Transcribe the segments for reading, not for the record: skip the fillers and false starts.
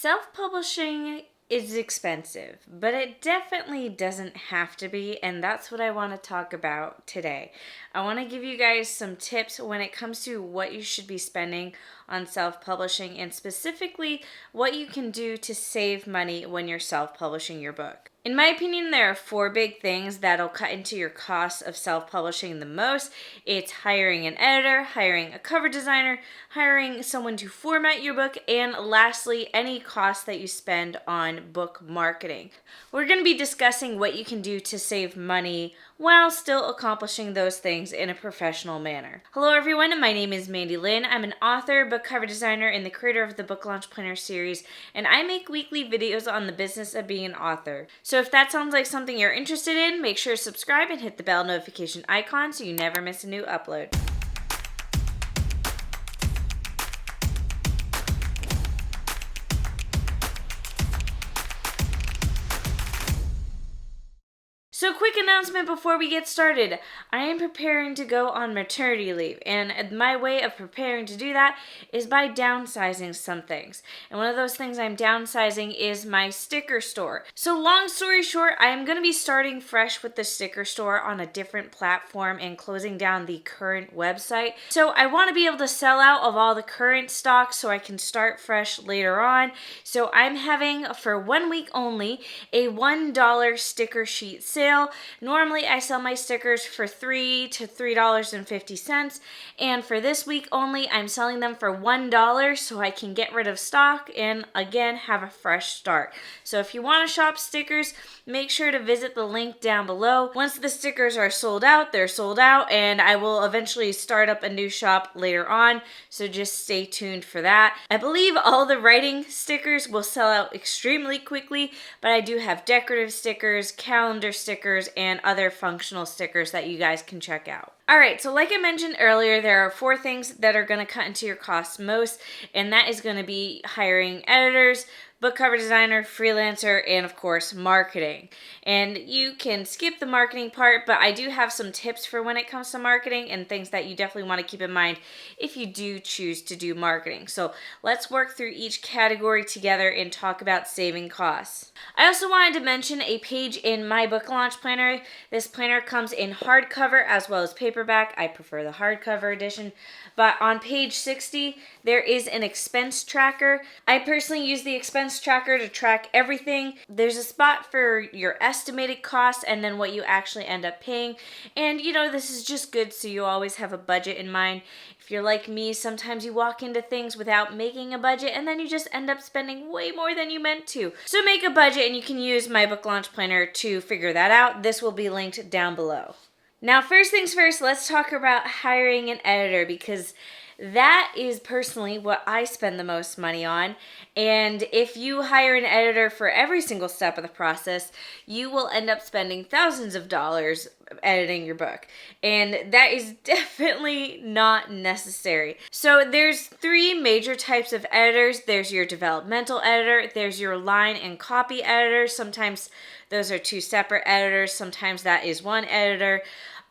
Self-publishing is expensive, but it definitely doesn't have to be, and that's what I want to talk about today. I want to give you guys some tips when it comes to what you should be spending on self-publishing and specifically what you can do to save money when you're self-publishing your book. In my opinion, there are 4 big things that'll cut into your costs of self-publishing the most. It's hiring an editor, hiring a cover designer, hiring someone to format your book, and lastly, any cost that you spend on book marketing. We're going to be discussing what you can do to save money while still accomplishing those things in a professional manner. Hello everyone, my name is Mandy Lynn. I'm an author, book cover designer, and the creator of the Book Launch Planner series, and I make weekly videos on the business of being an author. So if that sounds like something you're interested in, make sure to subscribe and hit the bell notification icon so you never miss a new upload. So quick announcement before we get started. I am preparing to go on maternity leave, and my way of preparing to do that is by downsizing some things. And one of those things I'm downsizing is my sticker store. So long story short, I am going to be starting fresh with the sticker store on a different platform and closing down the current website. So I want to be able to sell out of all the current stock so I can start fresh later on. So I'm having, for 1 week only, a $1 sticker sheet sale. Normally I sell my stickers for $3 to $3.50, and for this week only I'm selling them for $1 so I can get rid of stock and again have a fresh start. So if you want to shop stickers, make sure to visit the link down below. Once the stickers are sold out, they're sold out, and I will eventually start up a new shop later on, so just stay tuned for that. I believe all the writing stickers will sell out extremely quickly, but I do have decorative stickers, calendar stickers, and other functional stickers that you guys can check out. Alright, so like I mentioned earlier, there are 4 things that are going to cut into your costs most, and that is going to be hiring editors, book cover designer, freelancer, and of course marketing. And you can skip the marketing part, but I do have some tips for when it comes to marketing and things that you definitely want to keep in mind if you do choose to do marketing. So let's work through each category together and talk about saving costs. I also wanted to mention a page in my book launch planner. This planner comes in hardcover as well as paperback. I prefer the hardcover edition. But on page 60, there is an expense tracker. I personally use the expense tracker to track everything. There's a spot for your estimated costs and then what you actually end up paying. And this is just good so you always have a budget in mind. If you're like me, sometimes you walk into things without making a budget and then you just end up spending way more than you meant to. So make a budget and you can use my book launch planner to figure that out. This will be linked down below. Now, first things first, let's talk about hiring an editor because that is personally what I spend the most money on. And if you hire an editor for every single step of the process, you will end up spending thousands of dollars editing your book. And that is definitely not necessary. So there's 3 major types of editors. There's your developmental editor, there's your line and copy editor. Sometimes those are 2 separate editors, sometimes that is 1 editor.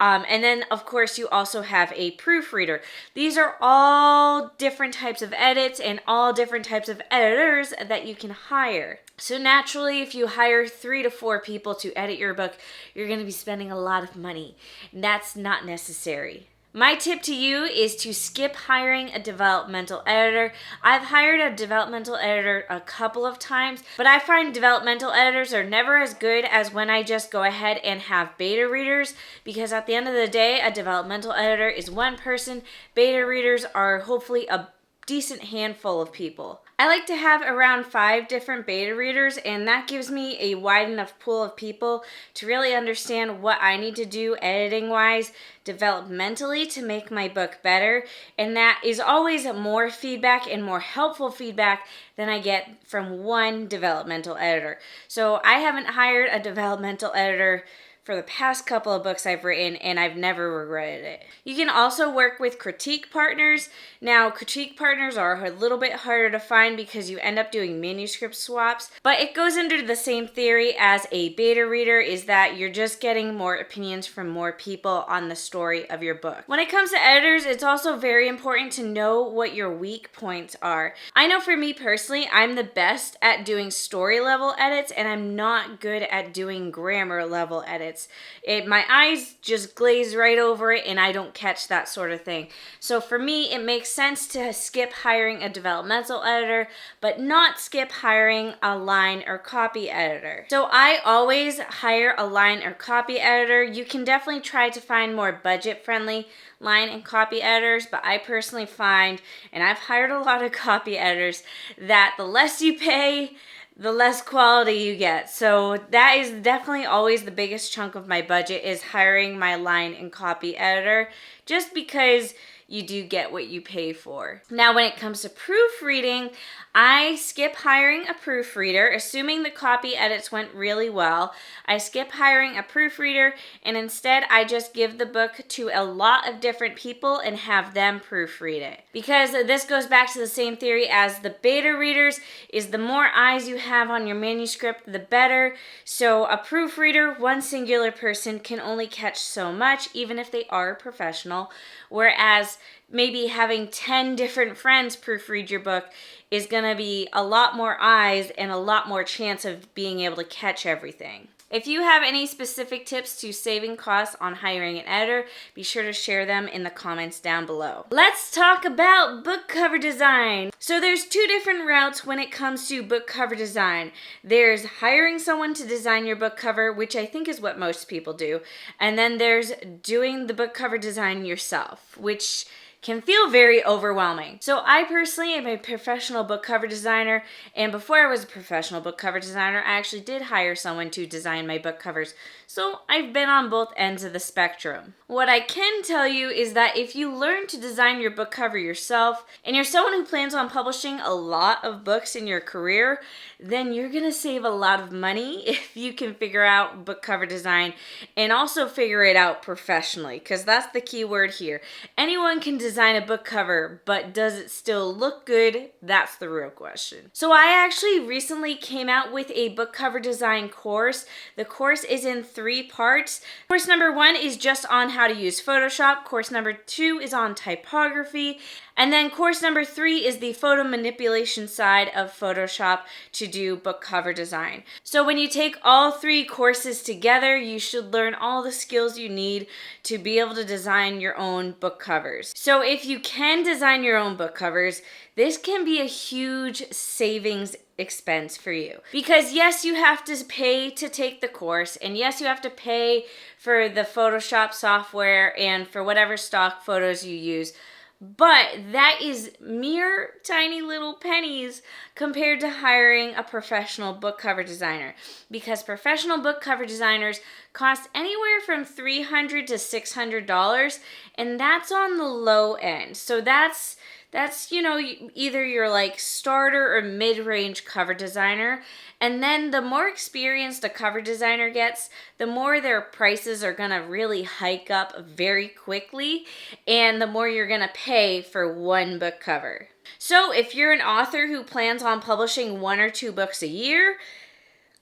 And then, of course, you also have a proofreader. These are all different types of edits and all different types of editors that you can hire. So naturally, if you hire 3 to 4 people to edit your book, you're going to be spending a lot of money. And that's not necessary. My tip to you is to skip hiring a developmental editor. I've hired a developmental editor a couple of times, but I find developmental editors are never as good as when I just go ahead and have beta readers, because at the end of the day, a developmental editor is 1 person. Beta readers are hopefully a decent handful of people. I like to have around 5 different beta readers, and that gives me a wide enough pool of people to really understand what I need to do editing wise, developmentally to make my book better, and that is always more feedback and more helpful feedback than I get from 1 developmental editor. So I haven't hired a developmental editor for the past couple of books I've written, and I've never regretted it. You can also work with critique partners. Now, critique partners are a little bit harder to find because you end up doing manuscript swaps, but it goes under the same theory as a beta reader, is that you're just getting more opinions from more people on the story of your book. When it comes to editors, it's also very important to know what your weak points are. I know for me personally, I'm the best at doing story level edits, and I'm not good at doing grammar level edits. My eyes just glaze right over it, and I don't catch that sort of thing. So for me, it makes sense to skip hiring a developmental editor, but not skip hiring a line or copy editor. So I always hire a line or copy editor. You can definitely try to find more budget-friendly line and copy editors, but I personally find, and I've hired a lot of copy editors, that the less you pay, the less quality you get. So that is definitely always the biggest chunk of my budget, is hiring my line and copy editor, just because you do get what you pay for. Now, when it comes to proofreading, I skip hiring a proofreader, assuming the copy edits went really well. I skip hiring a proofreader, and instead I just give the book to a lot of different people and have them proofread it. Because this goes back to the same theory as the beta readers, is the more eyes you have on your manuscript, the better. So a proofreader, one singular person, can only catch so much, even if they are professional, whereas maybe having 10 different friends proofread your book is going to be a lot more eyes and a lot more chance of being able to catch everything. If you have any specific tips to saving costs on hiring an editor, be sure to share them in the comments down below. Let's talk about book cover design. So there's two different routes when it comes to book cover design. There's hiring someone to design your book cover, which I think is what most people do. And then there's doing the book cover design yourself, which can feel very overwhelming. So I personally am a professional book cover designer, and before I was a professional book cover designer, I actually did hire someone to design my book covers. So I've been on both ends of the spectrum. What I can tell you is that if you learn to design your book cover yourself, and you're someone who plans on publishing a lot of books in your career, then you're gonna save a lot of money if you can figure out book cover design and also figure it out professionally, because that's the key word here. Anyone can design a book cover, but does it still look good? That's the real question. So I actually recently came out with a book cover design course. The course is in 3 parts. Course number 1 is just on how to use Photoshop. Course number 2 is on typography. And then course number 3 is the photo manipulation side of Photoshop to do book cover design. So when you take all 3 courses together, you should learn all the skills you need to be able to design your own book covers. So if you can design your own book covers, this can be a huge savings expense for you. Because yes, you have to pay to take the course, and yes, you have to pay for the Photoshop software and for whatever stock photos you use. But that is mere tiny little pennies compared to hiring a professional book cover designer, because professional book cover designers cost anywhere from $300 to $600, and that's on the low end. So that's either your like starter or mid-range cover designer. And then the more experienced a cover designer gets, the more their prices are gonna really hike up very quickly, and the more you're gonna pay for one book cover. So if you're an author who plans on publishing 1 or 2 books a year,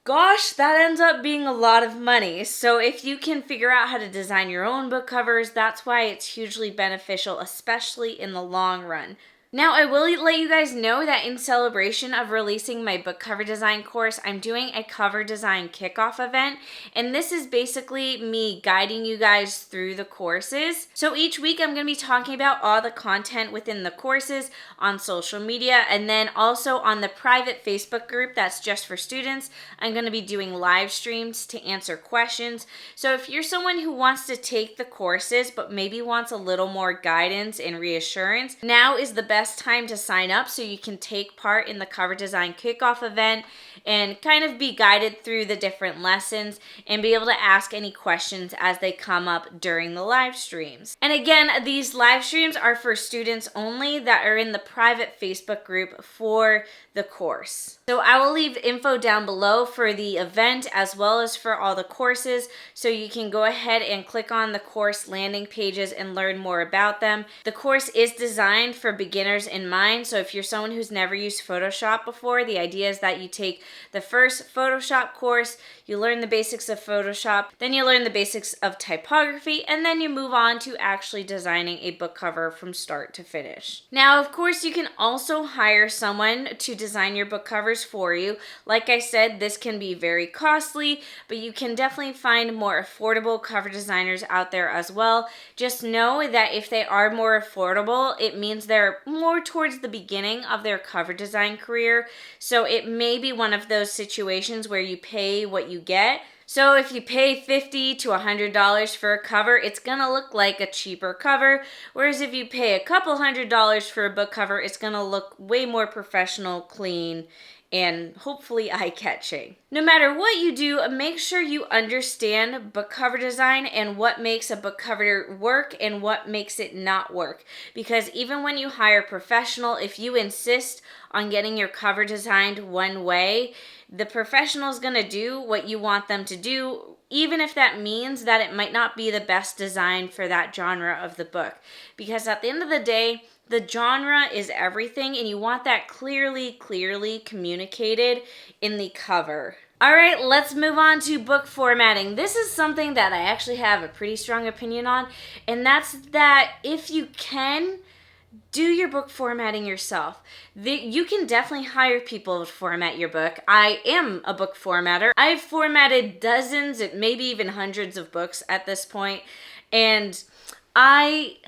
gosh, that ends up being a lot of money. So if you can figure out how to design your own book covers, that's why it's hugely beneficial, especially in the long run. Now, I will let you guys know that in celebration of releasing my book cover design course, I'm doing a cover design kickoff event, and this is basically me guiding you guys through the courses. So each week I'm going to be talking about all the content within the courses on social media, and then also on the private Facebook group that's just for students, I'm going to be doing live streams to answer questions. So if you're someone who wants to take the courses but maybe wants a little more guidance and reassurance, now is the best time to sign up so you can take part in the cover design kickoff event and kind of be guided through the different lessons and be able to ask any questions as they come up during the live streams. And again, these live streams are for students only that are in the private Facebook group for the course. So I will leave info down below for the event as well as for all the courses, so you can go ahead and click on the course landing pages and learn more about them. The course is designed for beginners in mind, so if you're someone who's never used Photoshop before, the idea is that you take the first Photoshop course, you learn the basics of Photoshop, then you learn the basics of typography, and then you move on to actually designing a book cover from start to finish. Now, of course, you can also hire someone to design your book covers for you. Like I said, this can be very costly, but you can definitely find more affordable cover designers out there as well. Just know that if they are more affordable, it means they're more towards the beginning of their cover design career. So it may be one of those situations where you pay what you get. So if you pay $50 to $100 for a cover, it's gonna look like a cheaper cover. Whereas if you pay a couple $100 for a book cover, it's gonna look way more professional, clean, and hopefully eye-catching. No matter what you do, make sure you understand book cover design and what makes a book cover work and what makes it not work. Because even when you hire a professional, if you insist on getting your cover designed one way, the professional is going to do what you want them to do, even if that means that it might not be the best design for that genre of the book. Because at the end of the day, the genre is everything, and you want that clearly communicated in the cover. All right, let's move on to book formatting. This is something that I actually have a pretty strong opinion on, and that's that if you can, do your book formatting yourself. You can definitely hire people to format your book. I am a book formatter. I've formatted dozens, maybe even hundreds of books at this point, and I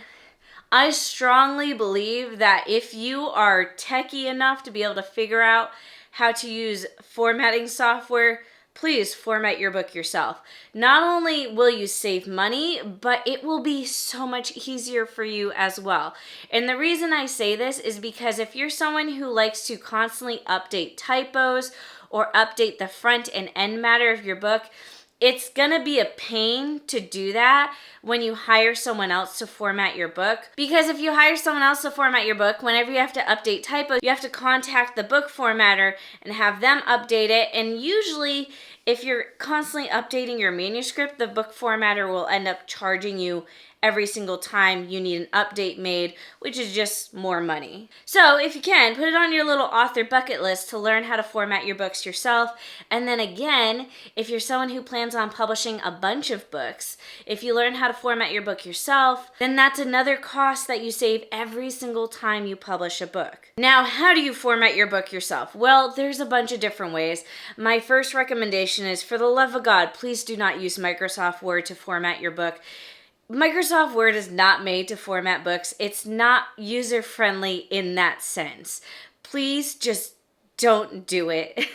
strongly believe that if you are techie enough to be able to figure out how to use formatting software, please format your book yourself. Not only will you save money, but it will be so much easier for you as well. And the reason I say this is because if you're someone who likes to constantly update typos or update the front and end matter of your book, it's gonna be a pain to do that when you hire someone else to format your book. Because if you hire someone else to format your book, whenever you have to update typos, you have to contact the book formatter and have them update it. And usually, if you're constantly updating your manuscript, the book formatter will end up charging you every single time you need an update made, which is just more money. So if you can, put it on your little author bucket list to learn how to format your books yourself. And then again, if you're someone who plans on publishing a bunch of books, if you learn how to format your book yourself, then that's another cost that you save every single time you publish a book. Now, how do you format your book yourself? Well, there's a bunch of different ways. My first recommendation is, for the love of God, please do not use Microsoft Word to format your book. Microsoft Word is not made to format books. It's not user-friendly in that sense. Please just don't do it.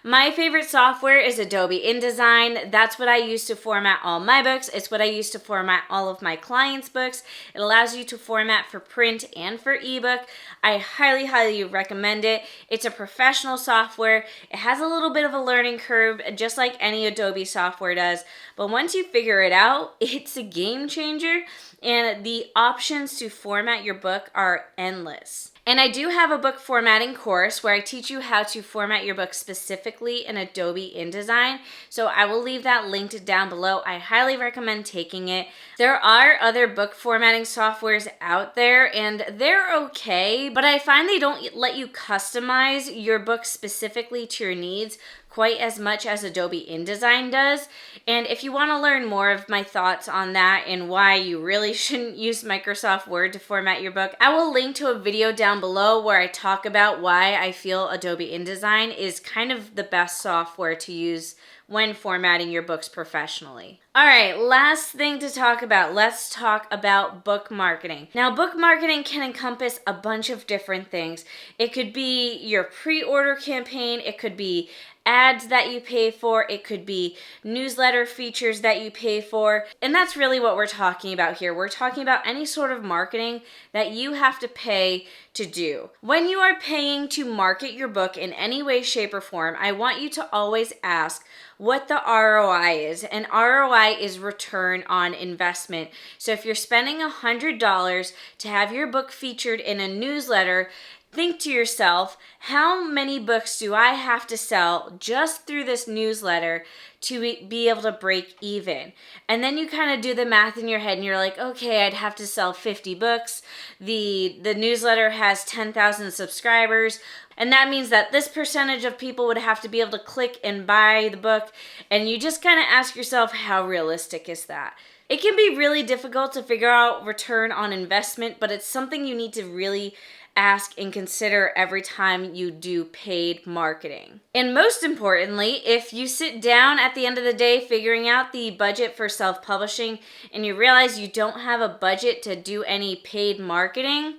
My favorite software is Adobe InDesign. That's what I use to format all my books. It's what I use to format all of my clients' books. It allows you to format for print and for ebook. I highly recommend it. It's a professional software. It has a little bit of a learning curve, just like any Adobe software does. But once you figure it out, it's a game changer, and the options to format your book are endless. And I do have a book formatting course where I teach you how to format your book specifically in Adobe InDesign. So I will leave that linked down below. I highly recommend taking it. There are other book formatting softwares out there, and they're okay, but I find they don't let you customize your book specifically to your needs quite as much as Adobe InDesign does. And if you want to learn more of my thoughts on that and why you really shouldn't use Microsoft Word to format your book, I will link to a video down below where I talk about why I feel Adobe InDesign is kind of the best software to use when formatting your books professionally. All right, last thing to talk about. Let's talk about book marketing. Now, book marketing can encompass a bunch of different things. It could be your pre-order campaign. It could be ads that you pay for. It could be newsletter features that you pay for. And that's really what we're talking about here. We're talking about any sort of marketing that you have to pay to do. When you are paying to market your book in any way, shape, or form, I want you to always ask what the ROI is. And ROI is return on investment. So if you're spending $100 to have your book featured in a newsletter, think to yourself, how many books do I have to sell just through this newsletter to be able to break even? And then you kind of do the math in your head and you're like, okay, I'd have to sell 50 books. The newsletter has 10,000 subscribers. And that means that this percentage of people would have to be able to click and buy the book. And you just kind of ask yourself, how realistic is that? It can be really difficult to figure out return on investment, but it's something you need to really ask and consider every time you do paid marketing. And most importantly, if you sit down at the end of the day figuring out the budget for self-publishing and you realize you don't have a budget to do any paid marketing,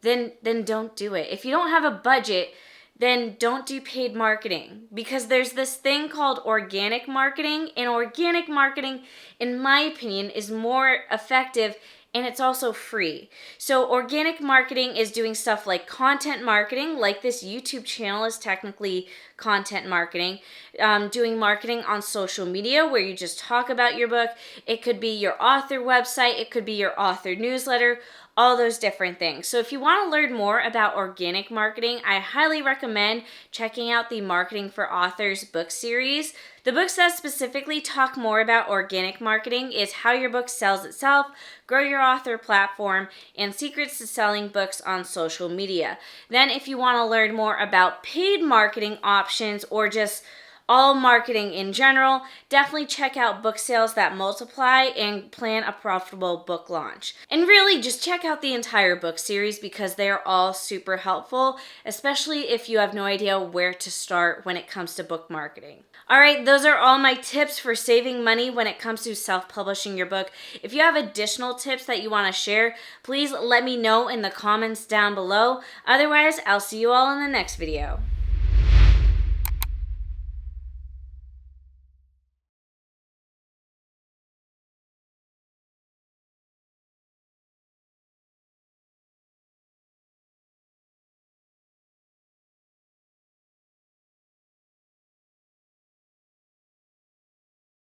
then don't do it. If you don't have a budget, then don't do paid marketing, because there's this thing called organic marketing, and organic marketing, in my opinion, is more effective and it's also free. So organic marketing is doing stuff like content marketing, like this YouTube channel is technically content marketing, doing marketing on social media where you just talk about your book. It could be your author website, it could be your author newsletter, all those different things. So if you want to learn more about organic marketing, I highly recommend checking out the Marketing for Authors book series. The books that specifically talk more about organic marketing is How Your Book Sells Itself, Grow Your Author Platform, and Secrets to Selling Books on Social Media. Then if you want to learn more about paid marketing options or just all marketing in general, definitely check out Book Sales That Multiply and plan a profitable book launch. And really, just check out the entire book series because they are all super helpful, especially if you have no idea where to start when it comes to book marketing. All right, those are all my tips for saving money when it comes to self-publishing your book. If you have additional tips that you want to share, please let me know in the comments down below. Otherwise, I'll see you all in the next video.